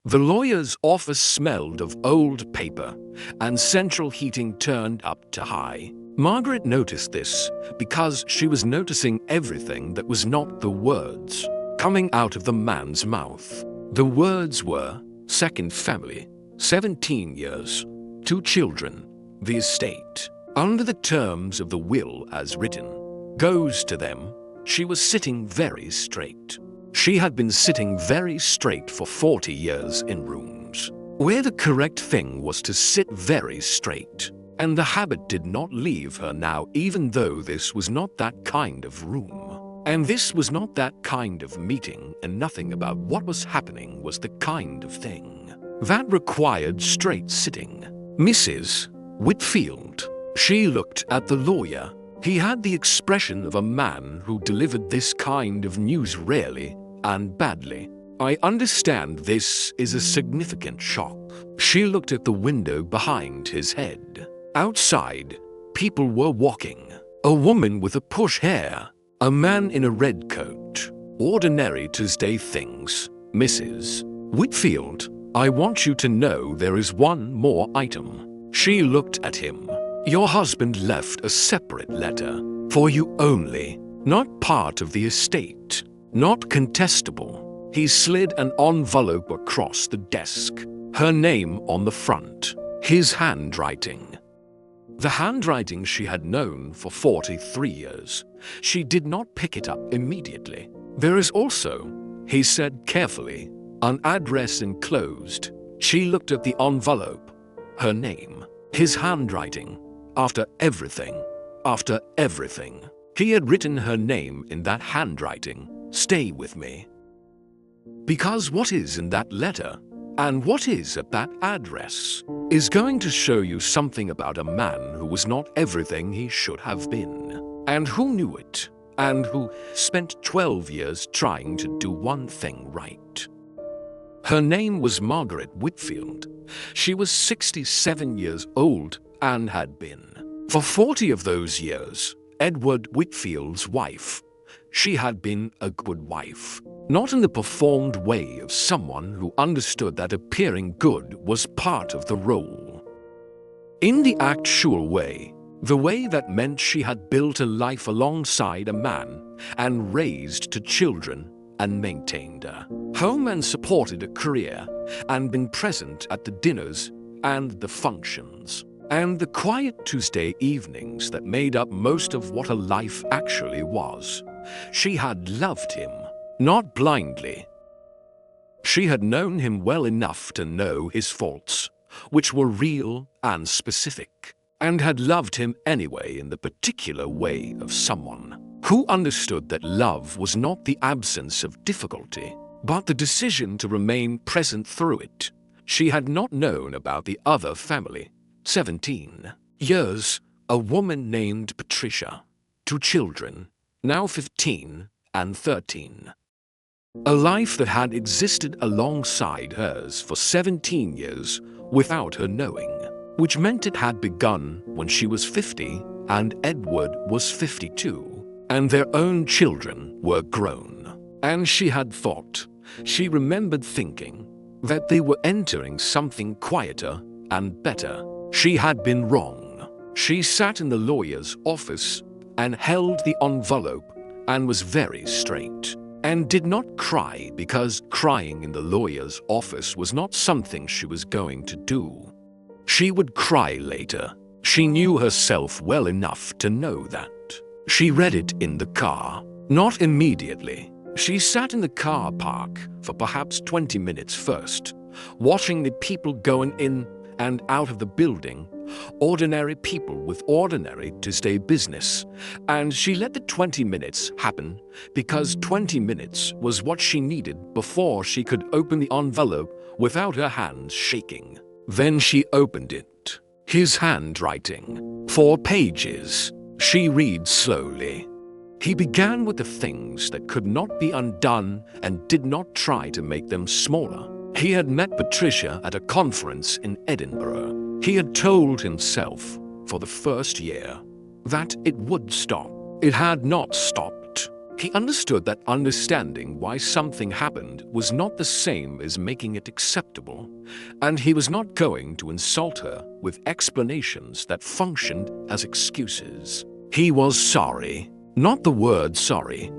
The lawyer's office smelled of old paper, and central heating turned up to high. Margaret noticed this because she was noticing everything that was not the words coming out of the man's mouth. The words were, second family, 17 years, 2 children, the estate, under the terms of the will as written, goes to them. She was sitting very straight. She had been sitting very straight for 40 years in rooms where the correct thing was to sit very straight, and the habit did not leave her now, even though this was not that kind of room, and this was not that kind of meeting, and nothing about what was happening was the kind of thing that required straight sitting. Mrs. Whitfield. She looked at the lawyer. He had the expression of a man who delivered this kind of news rarely and badly. I understand this is a significant shock. She looked at the window behind his head. Outside, people were walking. A woman with a push hair, a man in a red coat. Ordinary Tuesday things. Mrs. Whitfield, I want you to know there is one more item. She looked at him. Your husband left a separate letter for you only, not part of the estate, not contestable. He slid an envelope across the desk, her name on the front, his handwriting. The handwriting she had known for 43 years. She did not pick it up immediately. There is also, he said carefully, an address enclosed. She looked at the envelope, her name, his handwriting. After everything, he had written her name in that handwriting. Stay with me. Because what is in that letter and what is at that address is going to show you something about a man who was not everything he should have been, and who knew it, and who spent 12 years trying to do one thing right. Her name was Margaret Whitfield. She was 67 years old and had been, for 40 of those years, Edward Whitfield's wife. She had been a good wife, not in the performed way of someone who understood that appearing good was part of the role. In the actual way, the way that meant she had built a life alongside a man and raised 2 children and maintained a home and supported a career and been present at the dinners and the functions and the quiet Tuesday evenings that made up most of what a life actually was. She had loved him, not blindly. She had known him well enough to know his faults, which were real and specific, and had loved him anyway in the particular way of someone who understood that love was not the absence of difficulty, but the decision to remain present through it. She had not known about the other family. 17 years, a woman named Patricia, 2 children, now 15 and 13. A life that had existed alongside hers for 17 years without her knowing, which meant it had begun when she was 50 and Edward was 52, and their own children were grown. And she had thought, she remembered thinking, that they were entering something quieter and better. She had been wrong. She sat in the lawyer's office and held the envelope and was very straight, and did not cry because crying in the lawyer's office was not something she was going to do. She would cry later. She knew herself well enough to know that. She read it in the car. Not immediately. She sat in the car park for perhaps 20 minutes first, watching the people going in and out of the building, ordinary people with ordinary Tuesday business, and she let the 20 minutes happen because 20 minutes was what she needed before she could open the envelope without her hands shaking. Then she opened it. His handwriting. 4 pages. She read slowly. He began with the things that could not be undone and did not try to make them smaller. He had met Patricia at a conference in Edinburgh. He had told himself, for the first year, that it would stop. It had not stopped. He understood that understanding why something happened was not the same as making it acceptable, and he was not going to insult her with explanations that functioned as excuses. He was sorry, not the word sorry.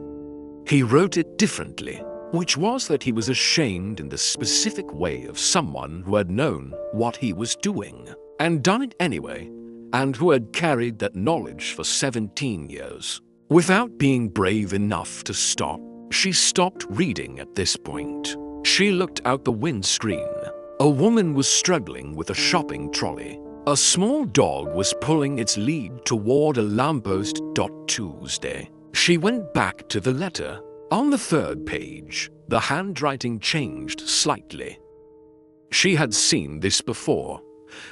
He wrote it differently, which was that he was ashamed in the specific way of someone who had known what he was doing and done it anyway, and who had carried that knowledge for 17 years. Without being brave enough to stop, she stopped reading at this point. She looked out the windscreen. A woman was struggling with a shopping trolley. A small dog was pulling its lead toward a lamppost. Tuesday. She went back to the letter. On the third page, the handwriting changed slightly. She had seen this before.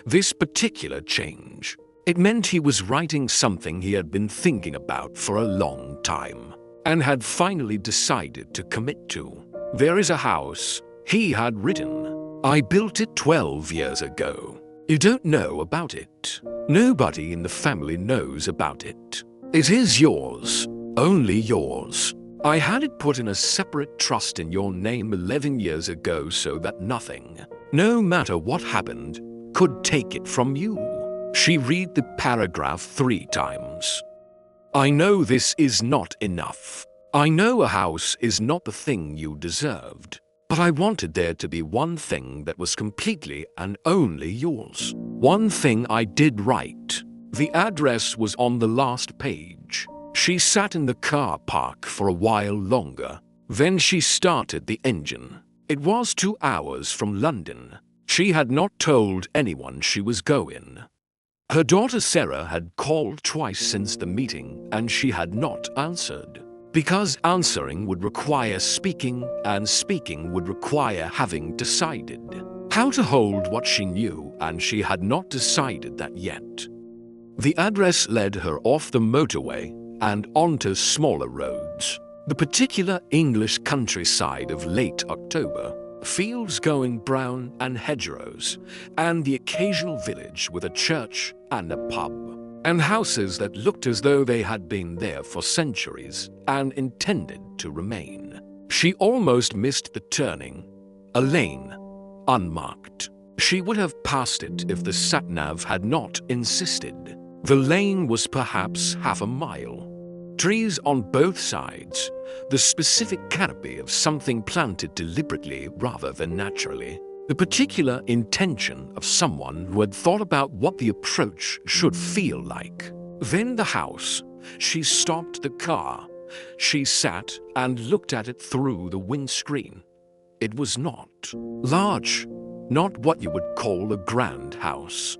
This particular change. It meant he was writing something he had been thinking about for a long time, and had finally decided to commit to. There is a house, he had written. I built it 12 years ago. You don't know about it. Nobody in the family knows about it. It is yours, only yours. I had it put in a separate trust in your name 11 years ago so that nothing, no matter what happened, could take it from you. She read the paragraph 3 times. I know this is not enough. I know a house is not the thing you deserved, but I wanted there to be one thing that was completely and only yours. One thing I did right. The address was on the last page. She sat in the car park for a while longer. Then she started the engine. It was 2 hours from London. She had not told anyone she was going. Her daughter Sarah had called twice since the meeting, and she had not answered. Because answering would require speaking, and speaking would require having decided how to hold what she knew, and she had not decided that yet. The address led her off the motorway and onto smaller roads. The particular English countryside of late October, fields going brown and hedgerows, and the occasional village with a church and a pub, and houses that looked as though they had been there for centuries and intended to remain. She almost missed the turning. A lane, unmarked. She would have passed it if the sat-nav had not insisted. The lane was perhaps half a mile. Trees on both sides, the specific canopy of something planted deliberately rather than naturally, the particular intention of someone who had thought about what the approach should feel like. Then the house. She stopped the car. She sat and looked at it through the windscreen. It was not large, not what you would call a grand house.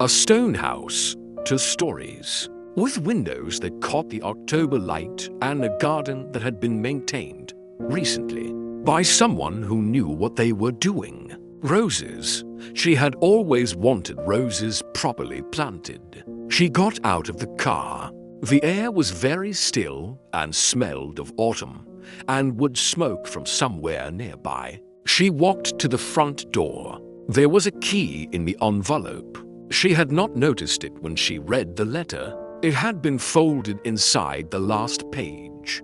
A stone house, 2 stories, with windows that caught the October light and a garden that had been maintained recently by someone who knew what they were doing. Roses. She had always wanted roses properly planted. She got out of the car. The air was very still and smelled of autumn and wood smoke from somewhere nearby. She walked to the front door. There was a key in the envelope. She had not noticed it when she read the letter. It had been folded inside the last page.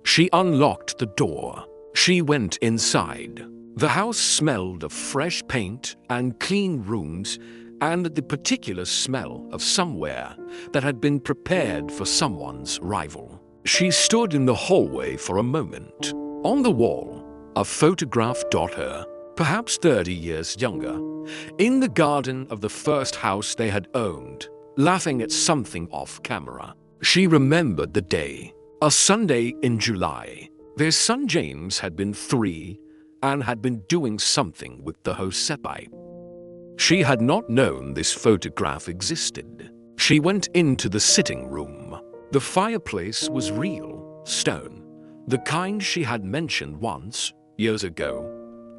She unlocked the door. She went inside. The house smelled of fresh paint and clean rooms and the particular smell of somewhere that had been prepared for someone's arrival. She stood in the hallway for a moment. On the wall, a photograph of her, perhaps 30 years younger, in the garden of the first house they had owned, laughing at something off camera. She remembered the day, a Sunday in July. Their son James had been 3 and had been doing something with the hosepipe. She had not known this photograph existed. She went into the sitting room. The fireplace was real, stone, the kind she had mentioned once, years ago,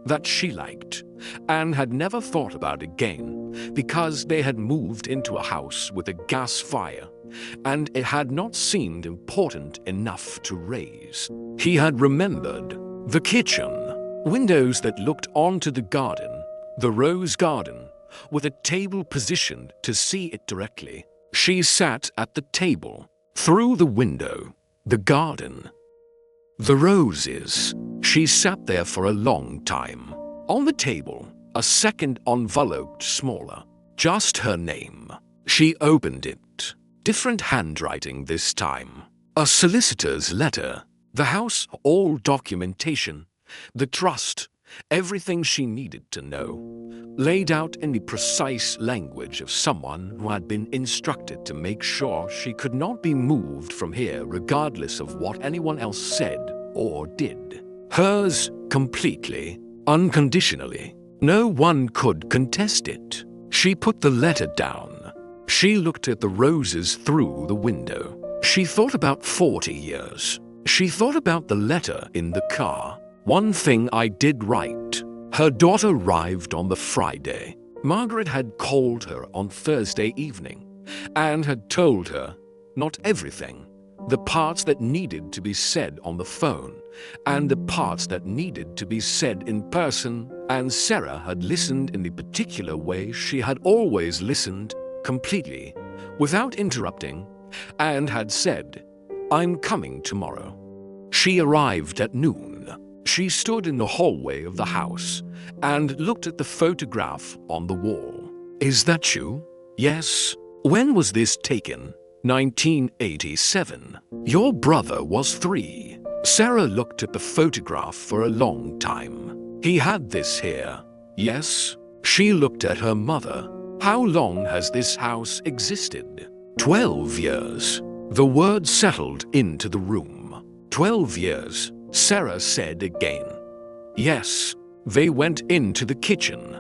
that she liked, and had never thought about again because they had moved into a house with a gas fire, and it had not seemed important enough to raise. He had remembered the kitchen, windows that looked onto the garden, the rose garden, with a table positioned to see it directly. She sat at the table, through the window. The fireplace was The garden. The roses. She sat there for a long time. On the table, a second envelope smaller. Just her name. She opened it. Different handwriting this time. A solicitor's letter. The house, all documentation. The trust. Everything she needed to know. Laid out in the precise language of someone who had been instructed to make sure she could not be moved from here regardless of what anyone else said or did. Hers completely, unconditionally. No one could contest it. She put the letter down. She looked at the roses through the window. She thought about 40 years. She thought about the letter in the car. One thing I did right. Her daughter arrived on the Friday. Margaret had called her on Thursday evening and had told her not everything. The parts that needed to be said on the phone and the parts that needed to be said in person, and Sarah had listened in the particular way she had always listened, completely, without interrupting, and had said, "I'm coming tomorrow." She arrived at noon. She stood in the hallway of the house and looked at the photograph on the wall. "Is that you?" "Yes." "When was this taken?" 1987. "Your brother was 3. Sarah looked at the photograph for a long time. "He had this here." "Yes." She looked at her mother. "How long has this house existed?" 12 years. The word settled into the room. 12 years. Sarah said again. "Yes." They went into the kitchen.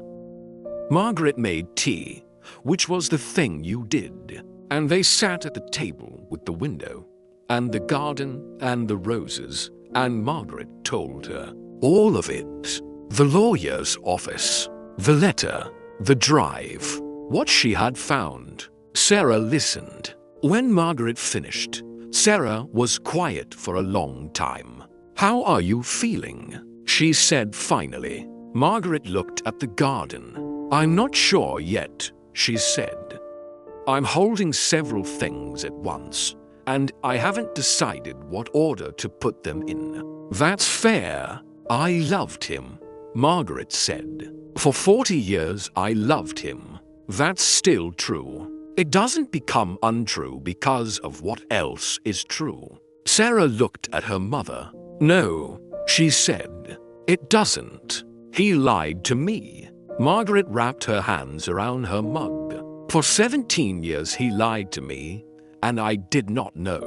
Margaret made tea, which was the thing you did, and they sat at the table with the window, and the garden, and the roses, and Margaret told her all of it. The lawyer's office, the letter, the drive, what she had found. Sarah listened. When Margaret finished, Sarah was quiet for a long time. "How are you feeling?" she said finally. Margaret looked at the garden. "I'm not sure yet," she said. "I'm holding several things at once, and I haven't decided what order to put them in." "That's fair. I loved him," Margaret said. "For 40 years I loved him. That's still true. It doesn't become untrue because of what else is true." Sarah looked at her mother. "No," she said. "It doesn't. He lied to me." Margaret wrapped her hands around her mug. "For 17 years he lied to me, and I did not know.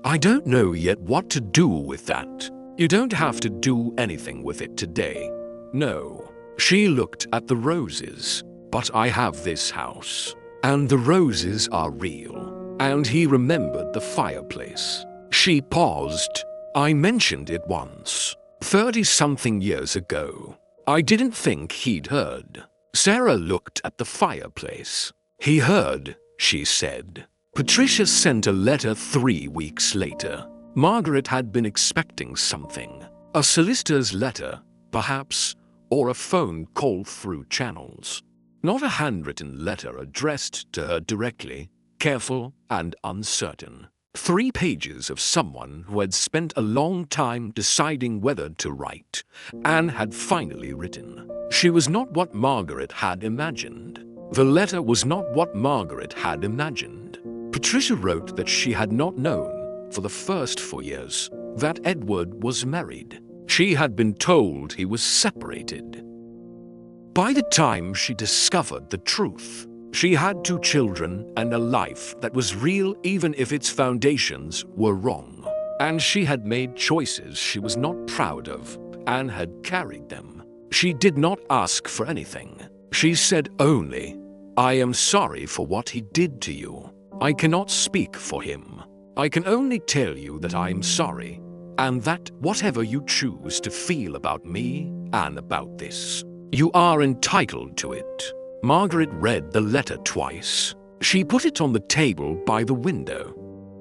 I don't know yet what to do with that. You don't have to do anything with it today. No." She looked at the roses. "But I have this house, and the roses are real." And he remembered the fireplace. She paused. "I mentioned it once, 30-something years ago. I didn't think he'd heard." Sarah looked at the fireplace. "He heard," she said. Patricia sent a letter 3 weeks later. Margaret had been expecting something. A solicitor's letter, perhaps, or a phone call through channels. Not a handwritten letter addressed to her directly, careful and uncertain. 3 pages of someone who had spent a long time deciding whether to write, and had finally written. She was not what Margaret had imagined. The letter was not what Margaret had imagined. Patricia wrote that she had not known, for the first 4 years, that Edward was married. She had been told he was separated. By the time she discovered the truth, she had 2 children and a life that was real even if its foundations were wrong. And she had made choices she was not proud of and had carried them. She did not ask for anything. She said only, "I am sorry for what he did to you. I cannot speak for him. I can only tell you that I am sorry, and that whatever you choose to feel about me and about this, you are entitled to it." Margaret read the letter twice. She put it on the table by the window.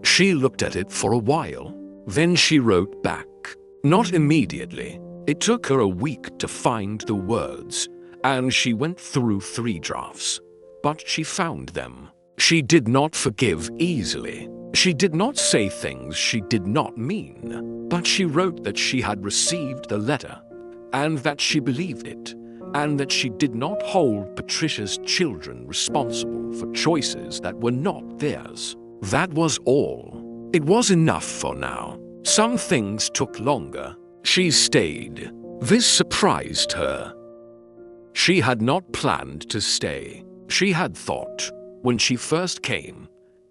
She looked at it for a while. Then she wrote back. Not immediately. It took her a week to find the words, and she went through 3 drafts. But she found them. She did not forgive easily. She did not say things she did not mean, but she wrote that she had received the letter, and that she believed it, and that she did not hold Patricia's children responsible for choices that were not theirs. That was all. It was enough for now. Some things took longer. She stayed. This surprised her. She had not planned to stay. She had thought, when she first came,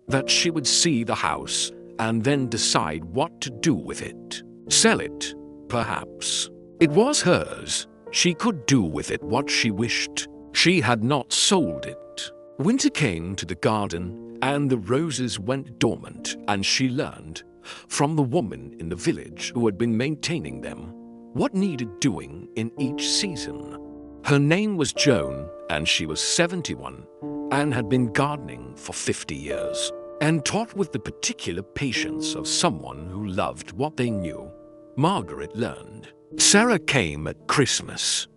that she would see the house and then decide what to do with it. Sell it, perhaps. It was hers. She could do with it what she wished. She had not sold it. Winter came to the garden, and the roses went dormant, and she learned, from the woman in the village who had been maintaining them, what needed doing in each season. Her name was Joan, and she was 71, and had been gardening for 50 years, and taught with the particular patience of someone who loved what they knew. Margaret learned. Sarah came at Christmas.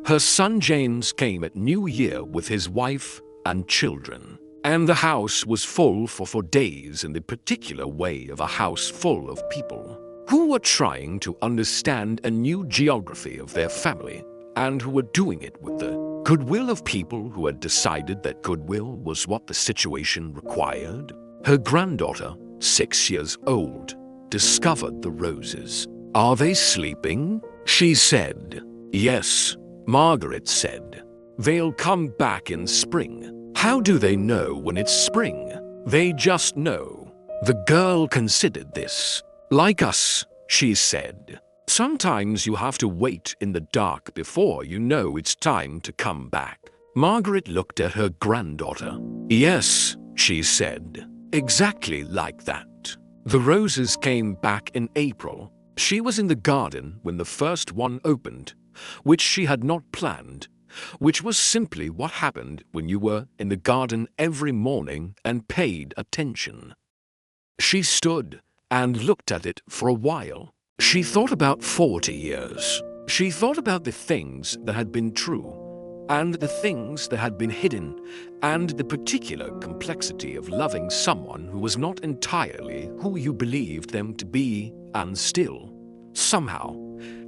Her son James came at New Year with his wife and children, and the house was full for 4 days in the particular way of a house full of people who were trying to understand a new geography of their family, and who were doing it with the goodwill of people who had decided that goodwill was what the situation required. Her granddaughter, 6 years old, discovered the roses. "Are they sleeping?" she said. "Yes," Margaret said. "They'll come back in spring." "How do they know when it's spring?" "They just know." The girl considered this. "Like us," she said. "Sometimes you have to wait in the dark before you know it's time to come back." Margaret looked at her granddaughter. "Yes," she said. "Exactly like that." The roses came back in April. She was in the garden when the first one opened, which she had not planned, which was simply what happened when you were in the garden every morning and paid attention. She stood and looked at it for a while. She thought about 40 years. She thought about the things that had been true, and the things that had been hidden, and the particular complexity of loving someone who was not entirely who you believed them to be, and still, somehow,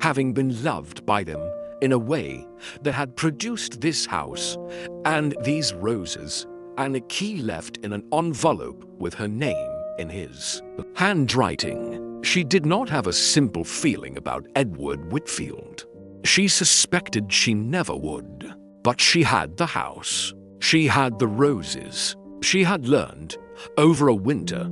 having been loved by them in a way that had produced this house and these roses, and a key left in an envelope with her name in his handwriting. She did not have a simple feeling about Edward Whitfield. She suspected she never would. But she had the house. She had the roses. She had learned, over a winter,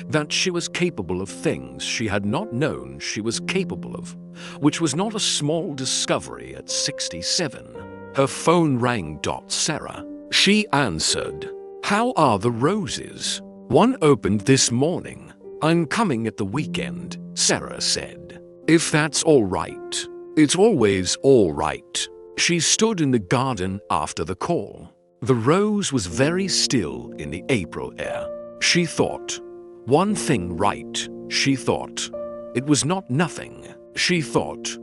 that she was capable of things she had not known she was capable of, which was not a small discovery at 67. Her phone rang. Sarah. She answered. "How are the roses?" "One opened this morning." "I'm coming at the weekend," Sarah said. "If that's all right." "It's always all right." She stood in the garden after the call. The rose was very still in the April air. She thought, one thing right, she thought. It was not nothing. She thought,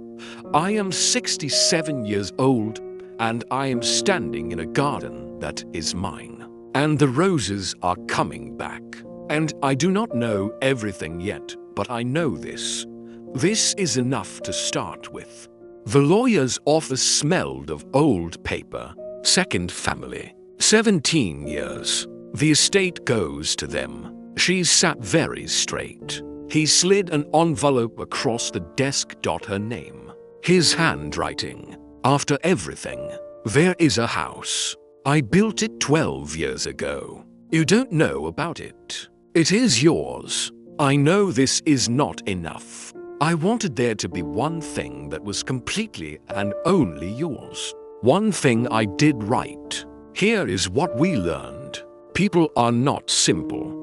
I am 67 years old, and I am standing in a garden that is mine. And the roses are coming back. And I do not know everything yet, but I know this. This is enough to start with. The lawyer's office smelled of old paper. Second family. 17 years. The estate goes to them. She sat very straight. He slid an envelope across the desk. Her name. His handwriting. After everything, there is a house. I built it 12 years ago. You don't know about it. It is yours. I know this is not enough. I wanted there to be one thing that was completely and only yours. One thing I did right. Here is what we learned. People are not simple.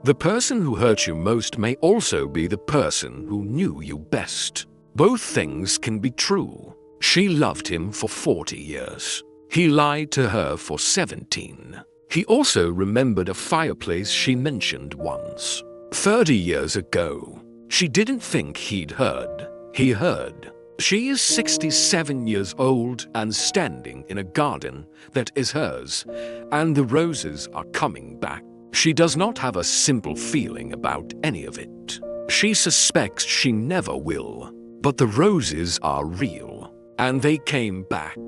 The person who hurt you most may also be the person who knew you best. Both things can be true. She loved him for 40 years. He lied to her for 17. He also remembered a fireplace she mentioned once. 30 years ago. She didn't think he'd heard. He heard. She is 67 years old and standing in a garden that is hers, and the roses are coming back. She does not have a simple feeling about any of it. She suspects she never will, but the roses are real, and they came back.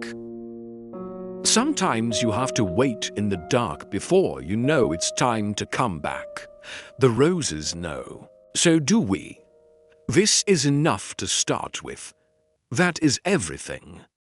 Sometimes you have to wait in the dark before you know it's time to come back. The roses know. So do we. This is enough to start with. That is everything.